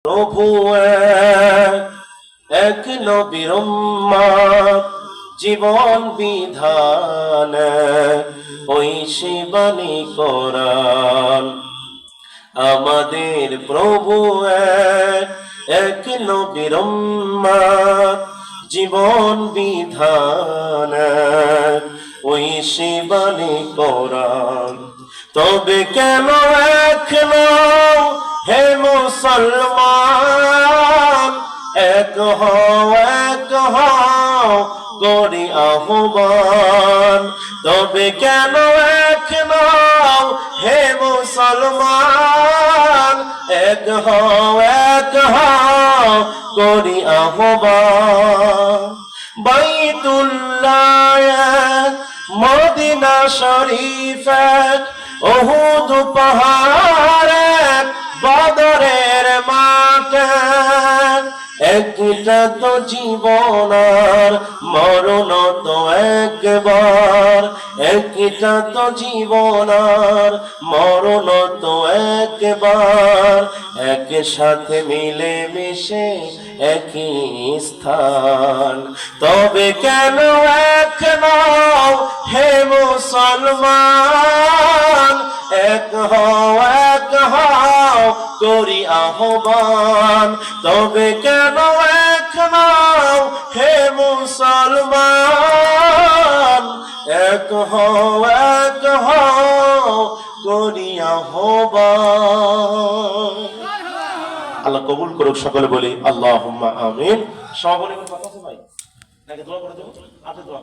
প্রভু এক নবীর উম্মত জীবন বিধান ওই শিবানী কোরআন। আমাদের প্রভু এক নবীর উম্মত জীবন বিধান ওই শিবানী কোরআন। তবে কেন এখনো হে মুসলমান এক হও করি আহ্বান। তবে কেন এখনো হে মুসলমান এক হও করি আহ্বান। বাইতুল্লাহ মদিনা শরীফ উহুদ পাহাড় বদরের মাঠে একটা তো জীবন আর মরণ তো একবার। একটা তো জীবন আর মরণ তো একবার। একসাথে মিলে মিশে একই স্থান। তবে কেন এখনো হে মুসলমান এক হও করি আহ্বান। তবে কেন এখনো হে মুসলমান এক হও করি আহ্বান। আল্লাহ কবুল করুক। সকলে বলি আল্লাহুম্মা আমিন। সবাই বলে কথা আছে ভাই নাকি দোয়া করে দেবো? আপনি দোয়া